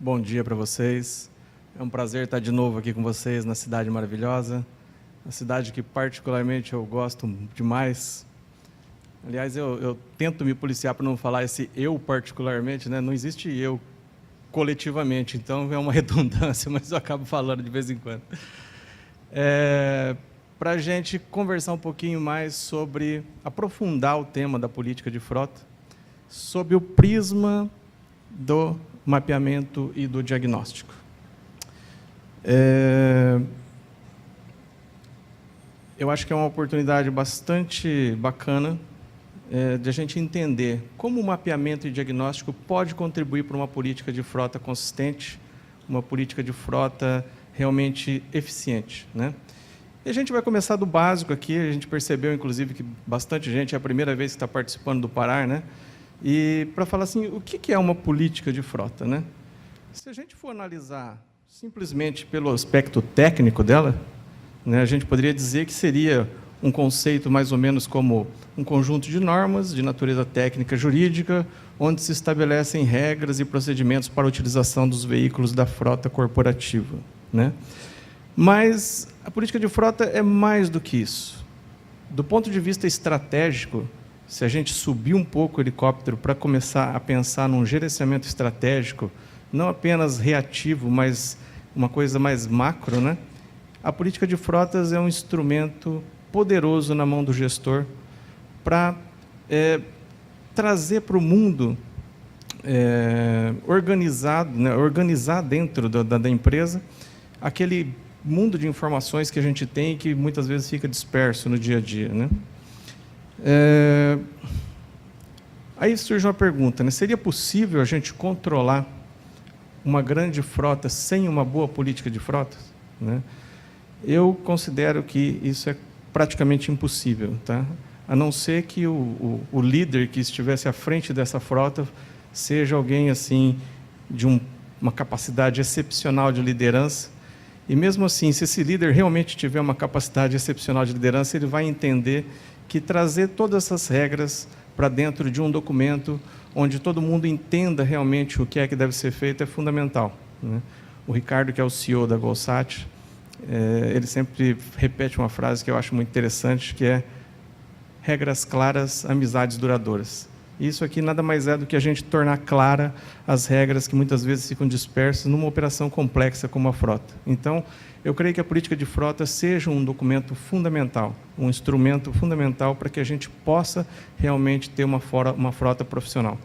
Bom dia para vocês. É um prazer estar de novo aqui com vocês na cidade maravilhosa, a cidade que particularmente eu gosto demais. Aliás, eu tento me policiar para não falar esse eu particularmente, né? Não existe eu coletivamente, então é uma redundância, mas eu acabo falando de vez em quando. Para a gente conversar um pouquinho mais sobre, aprofundar o tema da política de frota, sob o prisma do mapeamento e do diagnóstico. Eu acho que é uma oportunidade bastante bacana de a gente entender como o mapeamento e diagnóstico pode contribuir para uma política de frota consistente, uma política de frota realmente eficiente, né? E a gente vai começar do básico aqui. A gente percebeu, inclusive, que bastante gente, é a primeira vez que está participando do Parar, né? E para falar assim, o que é uma política de frota, né? Se a gente for analisar simplesmente pelo aspecto técnico dela, né, a gente poderia dizer que seria um conceito mais ou menos como um conjunto de normas de natureza técnica jurídica, onde se estabelecem regras e procedimentos para a utilização dos veículos da frota corporativa, né? Mas a política de frota é mais do que isso. Do ponto de vista estratégico, se a gente subir um pouco o helicóptero para começar a pensar num gerenciamento estratégico, não apenas reativo, mas uma coisa mais macro, né? A política de frotas é um instrumento poderoso na mão do gestor para trazer para o mundo organizado, né, organizar dentro da empresa aquele mundo de informações que a gente tem e que muitas vezes fica disperso no dia a dia, né? Aí surge uma pergunta, né? Seria possível a gente controlar uma grande frota sem uma boa política de frotas, né? Eu considero que isso é praticamente impossível, tá? A não ser que o líder que estivesse à frente dessa frota seja alguém assim de uma capacidade excepcional de liderança. E mesmo assim, se esse líder realmente tiver uma capacidade excepcional de liderança, ele vai entender que trazer todas essas regras para dentro de um documento onde todo mundo entenda realmente o que é que deve ser feito é fundamental, né? O Ricardo, que é o CEO da Golsat, ele sempre repete uma frase que eu acho muito interessante, que é regras claras, amizades duradouras. Isso aqui nada mais é do que a gente tornar clara as regras que muitas vezes ficam dispersas numa operação complexa como a frota. Então, eu creio que a política de frota seja um documento fundamental, um instrumento fundamental para que a gente possa realmente ter uma frota profissional,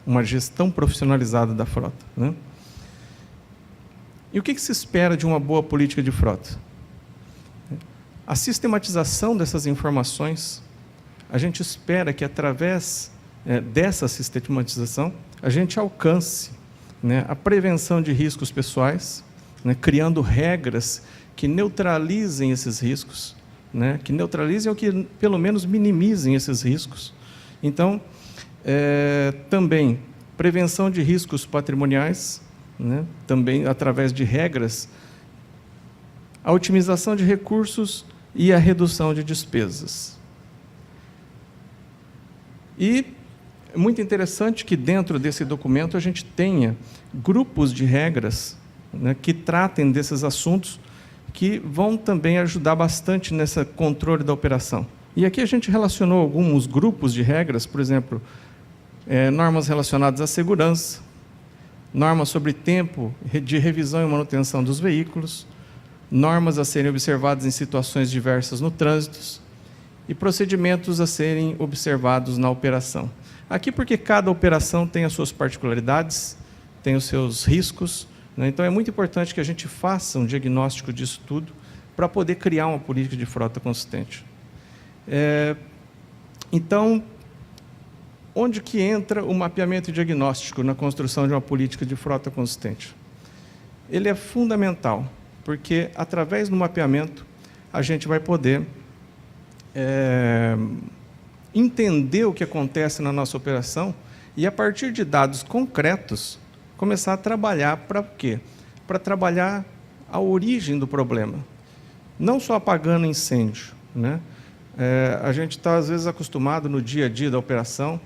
uma gestão profissionalizada da frota, né? E o que se espera de uma boa política de frota? A sistematização dessas informações. A gente espera que, através dessa sistematização, a gente alcance, né, a prevenção de riscos pessoais, né, criando regras que neutralizem esses riscos, né, que neutralizem ou que, pelo menos, minimizem esses riscos. Então, também, prevenção de riscos patrimoniais, né, também através de regras, a otimização de recursos e a redução de despesas. E é muito interessante que dentro desse documento a gente tenha grupos de regras, né, que tratem desses assuntos, que vão também ajudar bastante nesse controle da operação. E aqui a gente relacionou alguns grupos de regras, por exemplo, normas relacionadas à segurança, normas sobre tempo de revisão e manutenção dos veículos, normas a serem observadas em situações diversas no trânsito, e procedimentos a serem observados na operação. Aqui porque cada operação tem as suas particularidades, tem os seus riscos, né? Então é muito importante que a gente faça um diagnóstico disso tudo para poder criar uma política de frota consistente. Então, onde que entra o mapeamento e diagnóstico na construção de uma política de frota consistente? Ele é fundamental, porque através do mapeamento a gente vai poder entender o que acontece na nossa operação e, a partir de dados concretos, começar a trabalhar para quê? Para trabalhar a origem do problema. Não só apagando incêndio, né? A gente está, às vezes, acostumado no dia a dia da operação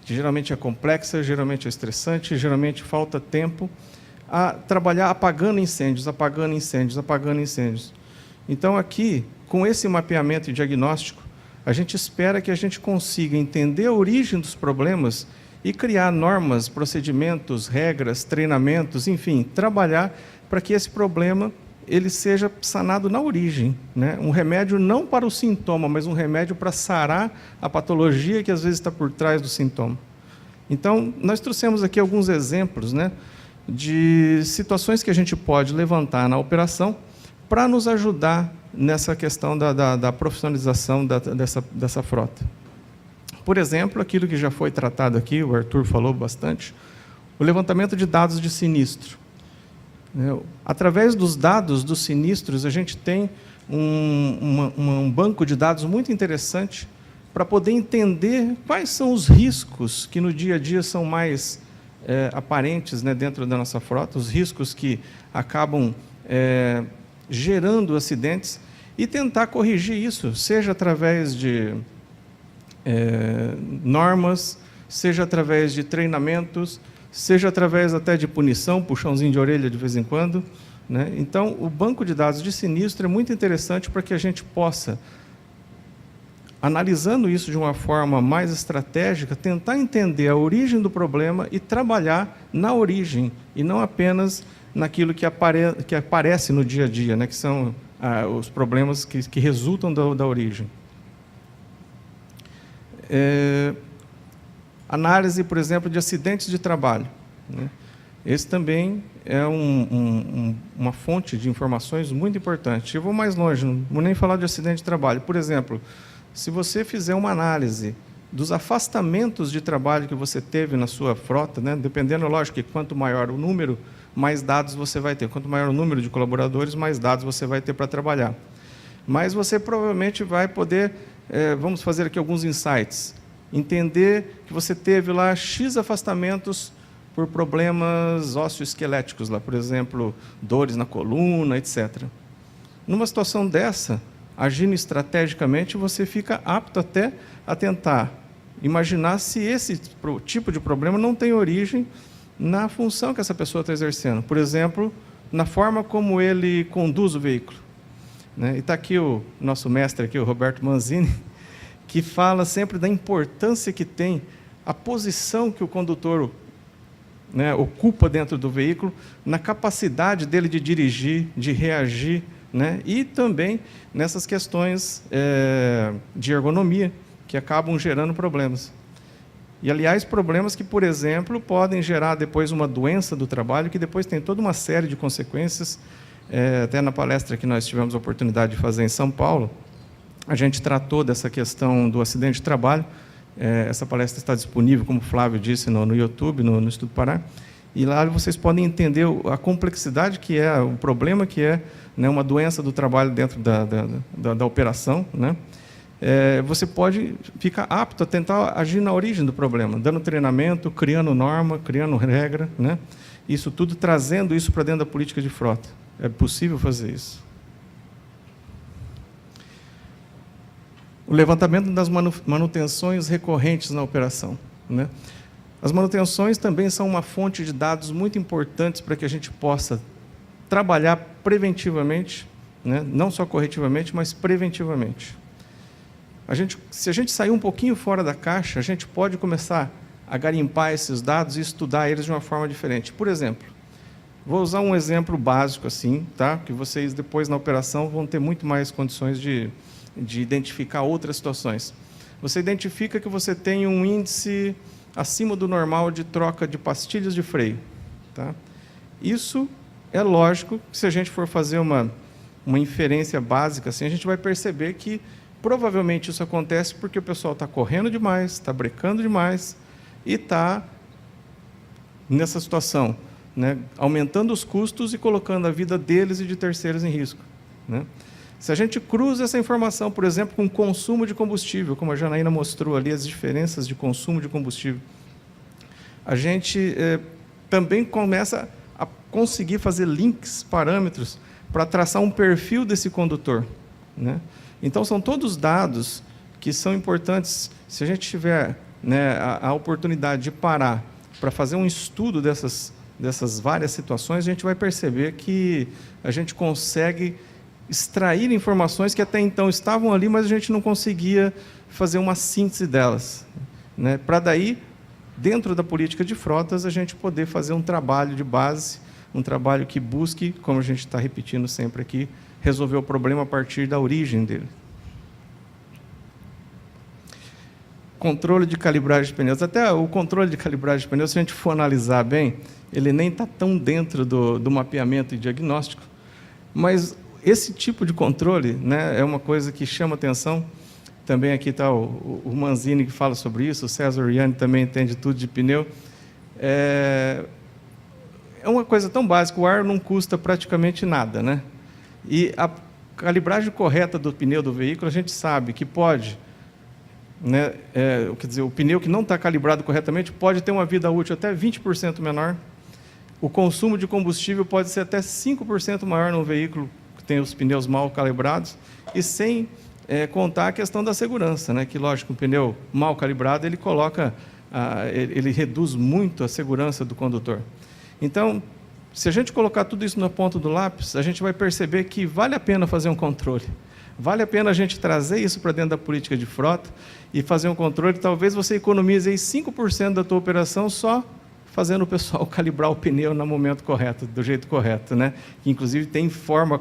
que geralmente é complexa, geralmente é estressante, geralmente falta tempo, a trabalhar apagando incêndios, apagando incêndios, apagando incêndios. Então, aqui, com esse mapeamento e diagnóstico, a gente espera que a gente consiga entender a origem dos problemas e criar normas, procedimentos, regras, treinamentos, enfim, trabalhar para que esse problema ele seja sanado na origem, né? Um remédio não para o sintoma, mas um remédio para sarar a patologia que às vezes está por trás do sintoma. Então, nós trouxemos aqui alguns exemplos, né, de situações que a gente pode levantar na operação para nos ajudar nessa questão da profissionalização dessa frota. Por exemplo, aquilo que já foi tratado aqui, o Arthur falou bastante, o levantamento de dados de sinistro. Através dos dados dos sinistros, a gente tem um banco de dados muito interessante para poder entender quais são os riscos que no dia a dia são mais aparentes, né, dentro da nossa frota, os riscos que acabam gerando acidentes, e tentar corrigir isso, seja através de normas, seja através de treinamentos, seja através até de punição, puxãozinho de orelha de vez em quando, né? Então, o banco de dados de sinistro é muito interessante para que a gente possa, analisando isso de uma forma mais estratégica, tentar entender a origem do problema e trabalhar na origem, e não apenas naquilo que aparece no dia a dia, né? Que são os problemas que resultam da origem. Análise, por exemplo, de acidentes de trabalho, né? Esse também é uma fonte de informações muito importante. Eu vou mais longe, não vou nem falar de acidente de trabalho. Por exemplo, se você fizer uma análise dos afastamentos de trabalho que você teve na sua frota, né? Dependendo, lógico, que quanto maior o número, mais dados você vai ter. Quanto maior o número de colaboradores, mais dados você vai ter para trabalhar. Mas você provavelmente vai poder, vamos fazer aqui alguns insights, entender que você teve lá X afastamentos por problemas ósseo-esqueléticos, lá, por exemplo, dores na coluna, etc. Numa situação dessa, agindo estrategicamente, você fica apto até a tentar imaginar se esse tipo de problema não tem origem na função que essa pessoa está exercendo. Por exemplo, na forma como ele conduz o veículo, né? E está aqui o nosso mestre, aqui, o Roberto Manzini, que fala sempre da importância que tem a posição que o condutor, né, ocupa dentro do veículo, na capacidade dele de dirigir, de reagir, né, e também nessas questões de ergonomia, que acabam gerando problemas. E, aliás, problemas que, por exemplo, podem gerar depois uma doença do trabalho, que depois tem toda uma série de consequências. Até na palestra que nós tivemos a oportunidade de fazer em São Paulo, a gente tratou dessa questão do acidente de trabalho. Essa palestra está disponível, como o Flávio disse, no YouTube, no Estudo Pará. E lá vocês podem entender a complexidade que é, o problema que é, né, uma doença do trabalho dentro da operação, né? Você pode ficar apto a tentar agir na origem do problema, dando treinamento, criando norma, criando regra, né? Isso tudo trazendo isso para dentro da política de frota. É possível fazer isso. O levantamento das manutenções recorrentes na operação, né? As manutenções também são uma fonte de dados muito importantes para que a gente possa trabalhar preventivamente, né? Não só corretivamente, mas preventivamente. Se a gente sair um pouquinho fora da caixa, a gente pode começar a garimpar esses dados e estudar eles de uma forma diferente. Por exemplo, vou usar um exemplo básico assim, tá? Que vocês depois na operação vão ter muito mais condições de identificar outras situações. Você identifica que você tem um índice acima do normal de troca de pastilhas de freio, tá? Isso é lógico que, se a gente for fazer uma inferência básica, assim, a gente vai perceber que provavelmente isso acontece porque o pessoal está correndo demais, está brecando demais e está nessa situação, né, aumentando os custos e colocando a vida deles e de terceiros em risco, né? Se a gente cruza essa informação, por exemplo, com o consumo de combustível, como a Janaína mostrou ali, as diferenças de consumo de combustível, a gente também começa a conseguir fazer links, parâmetros, para traçar um perfil desse condutor, né? Então, são todos dados que são importantes. Se a gente tiver né, a oportunidade de parar para fazer um estudo dessas várias situações, a gente vai perceber que a gente consegue extrair informações que até então estavam ali, mas a gente não conseguia fazer uma síntese delas, né, para daí, dentro da política de frotas, a gente poder fazer um trabalho de base, um trabalho que busque, como a gente está repetindo sempre aqui, resolver o problema a partir da origem dele. Controle de calibragem de pneus. Até o controle de calibragem de pneus, se a gente for analisar bem, ele nem está tão dentro do mapeamento e diagnóstico, mas esse tipo de controle, né, é uma coisa que chama atenção. Também aqui está o Manzini, que fala sobre isso, o César Iani também entende tudo de pneu. É uma coisa tão básica, o ar não custa praticamente nada, né? E a calibragem correta do pneu do veículo, a gente sabe que pode, né, quer dizer, o pneu que não está calibrado corretamente pode ter uma vida útil até 20% menor. O consumo de combustível pode ser até 5% maior num veículo que tem os pneus mal calibrados, e sem contar a questão da segurança, né, que, lógico, um pneu mal calibrado, ele ele reduz muito a segurança do condutor. Então, se a gente colocar tudo isso na ponta do lápis, a gente vai perceber que vale a pena fazer um controle. Vale a pena a gente trazer isso para dentro da política de frota e fazer um controle. Talvez você economize aí 5% da tua operação só fazendo o pessoal calibrar o pneu no momento correto, do jeito correto, né? Que, inclusive, tem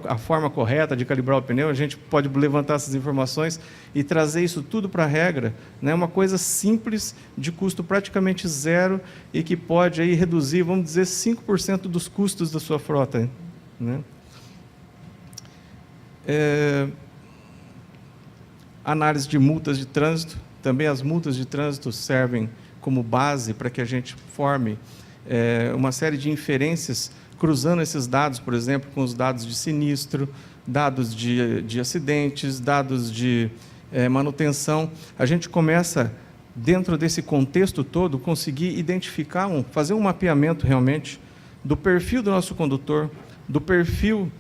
a forma correta de calibrar o pneu. A gente pode levantar essas informações e trazer isso tudo para a regra, né? Uma coisa simples, de custo praticamente zero e que pode aí reduzir, vamos dizer, 5% dos custos da sua frota, né? Análise de multas de trânsito. Também as multas de trânsito servem como base para que a gente forme uma série de inferências, cruzando esses dados, por exemplo, com os dados de sinistro, dados de acidentes, dados de manutenção. A gente começa, dentro desse contexto todo, conseguir identificar, fazer um mapeamento realmente do perfil do nosso condutor, do perfil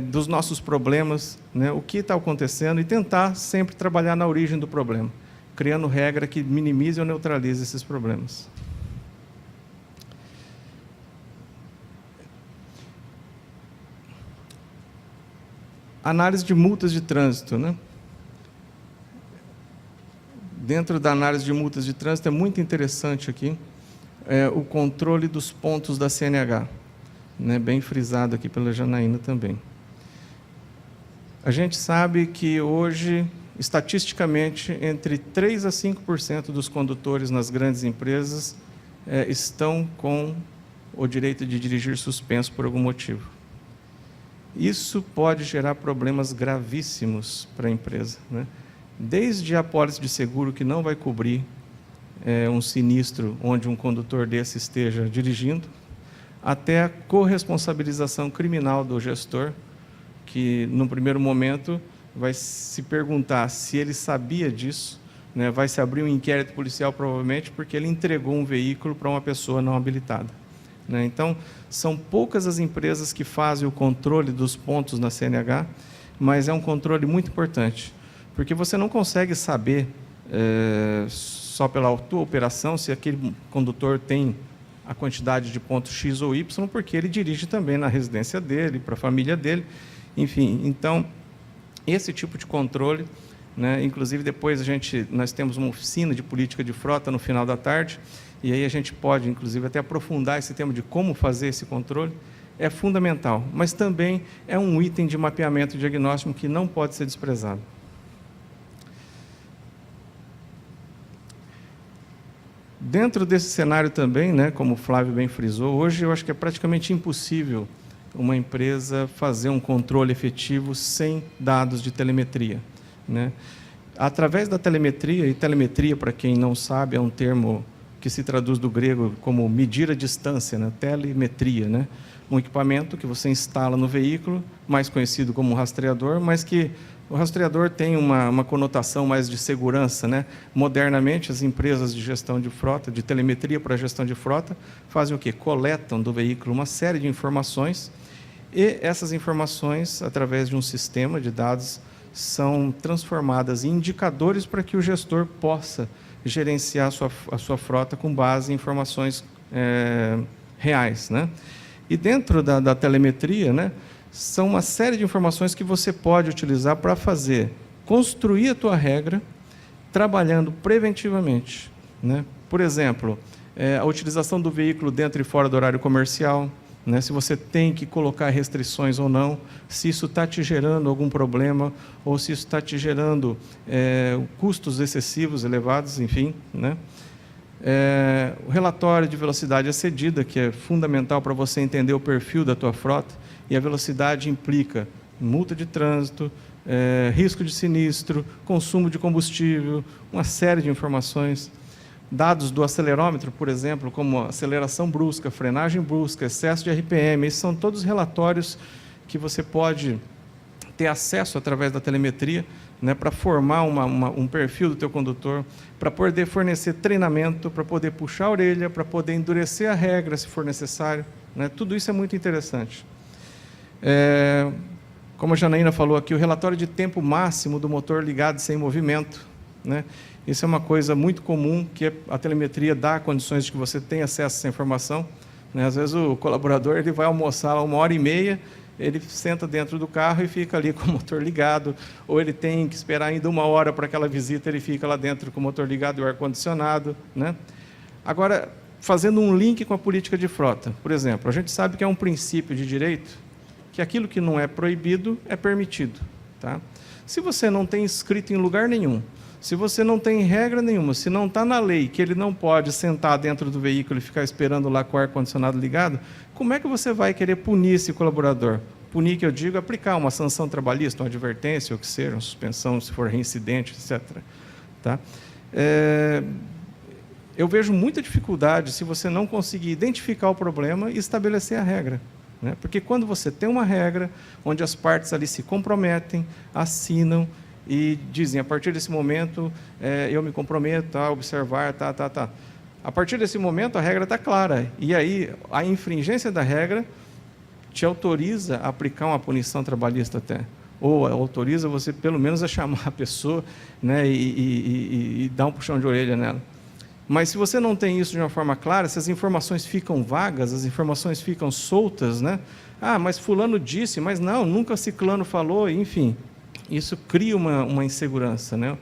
dos nossos problemas, né, o que está acontecendo, e tentar sempre trabalhar na origem do problema, criando regra que minimize ou neutralize esses problemas. Análise de multas de trânsito, né? Dentro da análise de multas de trânsito, é muito interessante aqui o controle dos pontos da CNH, né? Bem frisado aqui pela Janaína também. A gente sabe que hoje, estatisticamente, entre 3% a 5% dos condutores nas grandes empresas estão com o direito de dirigir suspenso por algum motivo. Isso pode gerar problemas gravíssimos para a empresa, né? Desde a apólice de seguro, que não vai cobrir um sinistro onde um condutor desse esteja dirigindo, até a corresponsabilização criminal do gestor, que, no primeiro momento, vai se perguntar se ele sabia disso, né? Vai se abrir um inquérito policial, provavelmente, porque ele entregou um veículo para uma pessoa não habilitada, né? Então, são poucas as empresas que fazem o controle dos pontos na CNH, mas é um controle muito importante, porque você não consegue saber, só pela tua operação, se aquele condutor tem a quantidade de pontos X ou Y, porque ele dirige também na residência dele, para a família dele, enfim. Então, esse tipo de controle, né, inclusive depois nós temos uma oficina de política de frota no final da tarde, e aí a gente pode, inclusive, até aprofundar esse tema de como fazer esse controle. É fundamental, mas também é um item de mapeamento e diagnóstico que não pode ser desprezado. Dentro desse cenário também, né, como o Flávio bem frisou, hoje eu acho que é praticamente impossível uma empresa fazer um controle efetivo sem dados de telemetria, né? Através da telemetria, e telemetria, para quem não sabe, é um termo que se traduz do grego como medir a distância, né? Telemetria, né? Um equipamento que você instala no veículo, mais conhecido como um rastreador, mas que o rastreador tem uma conotação mais de segurança, né? Modernamente, as empresas de gestão de frota, de telemetria para gestão de frota, fazem o quê? Coletam do veículo uma série de informações, e essas informações, através de um sistema de dados, são transformadas em indicadores para que o gestor possa gerenciar a sua frota com base em informações reais, né? E dentro da telemetria, né, são uma série de informações que você pode utilizar para construir a tua regra, trabalhando preventivamente, né? Por exemplo, a utilização do veículo dentro e fora do horário comercial, né? Se você tem que colocar restrições ou não, se isso está te gerando algum problema, ou se isso está te gerando custos excessivos, elevados, enfim, né? O relatório de velocidade excedida, que é fundamental para você entender o perfil da tua frota, e a velocidade implica multa de trânsito, risco de sinistro, consumo de combustível, uma série de informações. Dados do acelerômetro, por exemplo, como aceleração brusca, frenagem brusca, excesso de RPM, esses são todos relatórios que você pode ter acesso através da telemetria, né, para formar um perfil do teu condutor, para poder fornecer treinamento, para poder puxar a orelha, para poder endurecer a regra, se for necessário, né? Tudo isso é muito interessante. Como a Janaína falou aqui, o relatório de tempo máximo do motor ligado sem movimento, né? Isso é uma coisa muito comum, que a telemetria dá condições de que você tenha acesso a essa informação, né? Às vezes o colaborador ele vai almoçar 1h30, ele senta dentro do carro e fica ali com o motor ligado, ou ele tem que esperar ainda 1 hora para aquela visita, ele fica lá dentro com o motor ligado e o ar-condicionado, né? Agora, fazendo um link com a política de frota, por exemplo, a gente sabe que é um princípio de direito, que aquilo que não é proibido é permitido, tá? Se você não tem escrito em lugar nenhum, se você não tem regra nenhuma, se não está na lei que ele não pode sentar dentro do veículo e ficar esperando lá com o ar-condicionado ligado, como é que você vai querer punir esse colaborador? Punir, que eu digo, aplicar uma sanção trabalhista, uma advertência, ou que seja, uma suspensão, se for reincidente, etc. Tá? Eu vejo muita dificuldade se você não conseguir identificar o problema e estabelecer a regra, né? Porque quando você tem uma regra, onde as partes ali se comprometem, assinam, e dizem, a partir desse momento, eu me comprometo a observar, tá. A partir desse momento, a regra está clara. E aí, a infringência da regra te autoriza a aplicar uma punição trabalhista até. Ou autoriza você, pelo menos, a chamar a pessoa, né, e dar um puxão de orelha nela. Mas se você não tem isso de uma forma clara, se as informações ficam vagas, as informações ficam soltas, né? Mas fulano disse, mas não, nunca ciclano falou, enfim. Isso cria uma insegurança, né?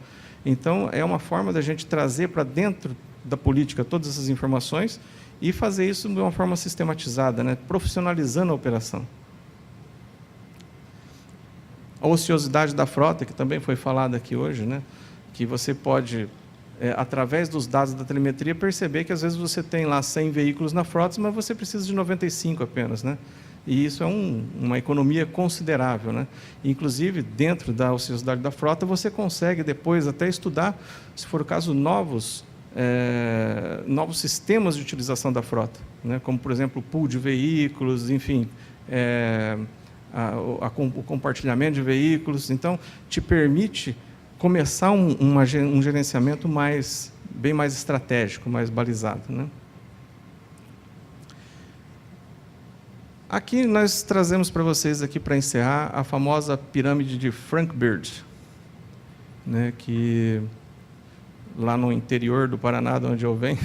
Então, é uma forma da gente trazer para dentro da política todas essas informações e fazer isso de uma forma sistematizada, né? Profissionalizando a operação. A ociosidade da frota, que também foi falada aqui hoje, né? Que você pode, através dos dados da telemetria, perceber que às vezes você tem lá 100 veículos na frota, mas você precisa de 95 apenas, né? E isso é uma economia considerável, né? Inclusive, dentro da ociosidade da frota, você consegue depois até estudar, se for o caso, novos sistemas de utilização da frota, né? Como, por exemplo, o pool de veículos, enfim, o compartilhamento de veículos. Então, te permite começar um gerenciamento bem mais estratégico, mais balizado, né? Aqui nós trazemos para vocês, aqui para encerrar, a famosa pirâmide de Frank Beard, né, que lá no interior do Paraná, de onde eu venho,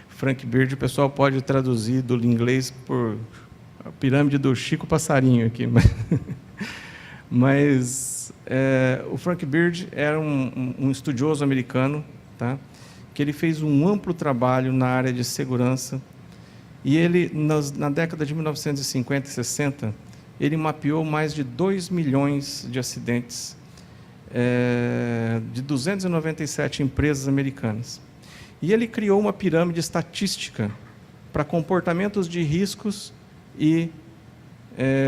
Frank Beard, o pessoal pode traduzir do inglês por a pirâmide do Chico Passarinho aqui. Mas o Frank Beard era um estudioso americano, tá, que ele fez um amplo trabalho na área de segurança. E ele, na década de 1950 e 60, ele mapeou mais de 2 milhões de acidentes de 297 empresas americanas. E ele criou uma pirâmide estatística para comportamentos de riscos e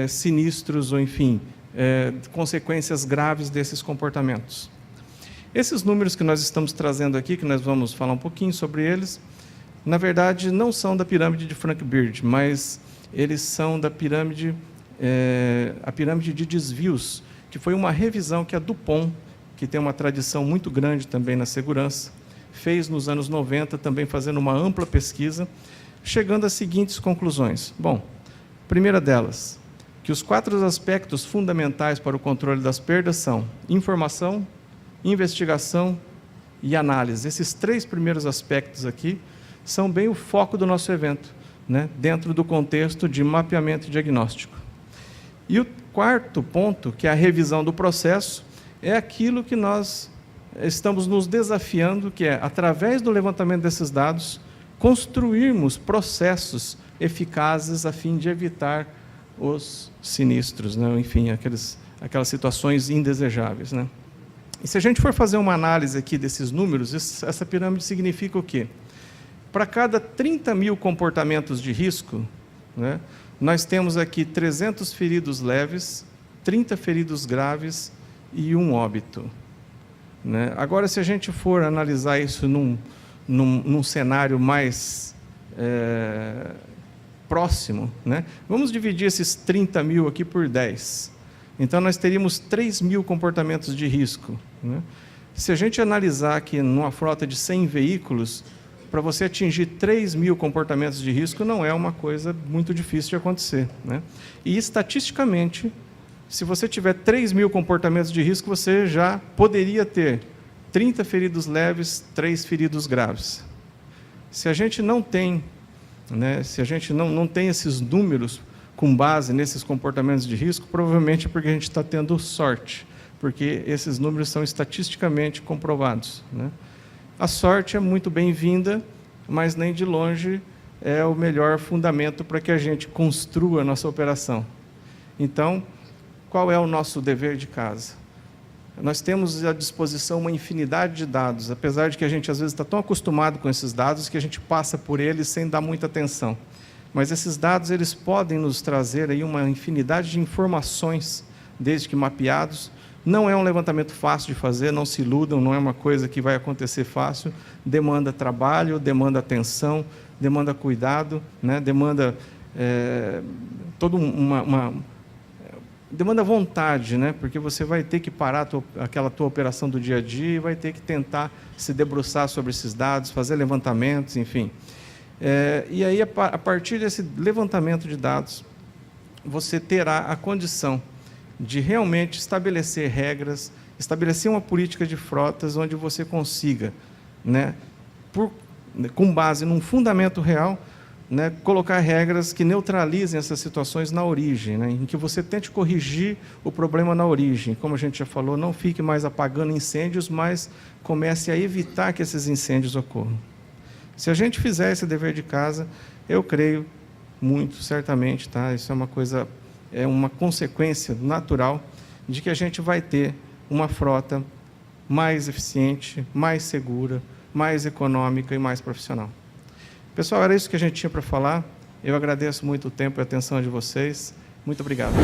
sinistros, ou enfim, consequências graves desses comportamentos. Esses números que nós estamos trazendo aqui, que nós vamos falar um pouquinho sobre eles, na verdade, não são da pirâmide de Frank Beard, mas eles são da pirâmide, a pirâmide de desvios, que foi uma revisão que a DuPont, que tem uma tradição muito grande também na segurança, fez nos anos 90, também fazendo uma ampla pesquisa, chegando às seguintes conclusões. Bom, primeira delas, que os 4 aspectos fundamentais para o controle das perdas são informação, investigação, e análise. Esses 3 primeiros aspectos aqui são bem o foco do nosso evento, né, dentro do contexto de mapeamento e diagnóstico. E o quarto ponto, que é a revisão do processo, é aquilo que nós estamos nos desafiando, que é, através do levantamento desses dados, construirmos processos eficazes a fim de evitar os sinistros, né? Enfim, aquelas situações indesejáveis, né? E se a gente for fazer uma análise aqui desses números, essa pirâmide significa o quê? Para cada 30 mil comportamentos de risco, né, nós temos aqui 300 feridos leves, 30 feridos graves e 1 óbito, né? Agora, se a gente for analisar isso num cenário mais próximo, né, vamos dividir esses 30 mil aqui por 10. Então, nós teríamos 3 mil comportamentos de risco, né? Se a gente analisar aqui numa frota de 100 veículos, para você atingir 3 mil comportamentos de risco não é uma coisa muito difícil de acontecer, né? E, estatisticamente, se você tiver 3 mil comportamentos de risco, você já poderia ter 30 feridos leves, 3 feridos graves. Se a gente não tem, né, se a gente não tem esses números com base nesses comportamentos de risco, provavelmente é porque a gente está tendo sorte, porque esses números são estatisticamente comprovados, né? A sorte é muito bem-vinda, mas nem de longe é o melhor fundamento para que a gente construa a nossa operação. Então, qual é o nosso dever de casa? Nós temos à disposição uma infinidade de dados, apesar de que a gente às vezes está tão acostumado com esses dados que a gente passa por eles sem dar muita atenção. Mas esses dados, eles podem nos trazer aí uma infinidade de informações, desde que mapeados. Não é um levantamento fácil de fazer, não se iludam, não é uma coisa que vai acontecer fácil, demanda trabalho, demanda atenção, demanda cuidado, né? Demanda demanda vontade, né? Porque você vai ter que parar aquela tua operação do dia a dia e vai ter que tentar se debruçar sobre esses dados, fazer levantamentos, enfim. E aí, a partir desse levantamento de dados, você terá a condição de realmente estabelecer regras, estabelecer uma política de frotas onde você consiga, né, com base num fundamento real, né, colocar regras que neutralizem essas situações na origem, né, em que você tente corrigir o problema na origem. Como a gente já falou, não fique mais apagando incêndios, mas comece a evitar que esses incêndios ocorram. Se a gente fizer esse dever de casa, eu creio muito, certamente, tá? Isso é uma consequência natural de que a gente vai ter uma frota mais eficiente, mais segura, mais econômica e mais profissional. Pessoal, era isso que a gente tinha para falar. Eu agradeço muito o tempo e a atenção de vocês. Muito obrigado.